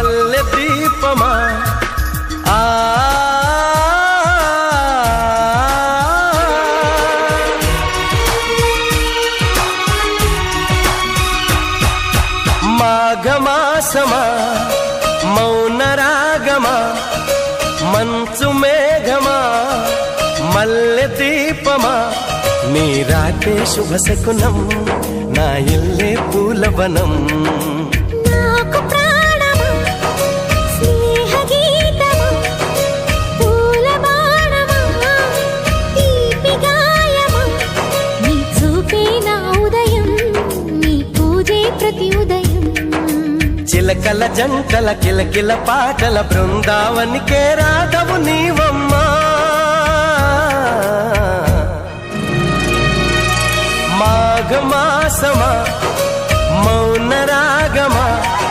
మల్లె దీపమా మాఘమాసమా మౌన రాగమా మంచు మేఘమా మల్లె దీపమా మీరాటే శుభ శకునం నా ఇల్లే పూలవనం చిలకల జంటల కిలకిల పాటల బృందావనికే రాధవు నీవమ్మా మాఘమాసమా మౌన రాగమా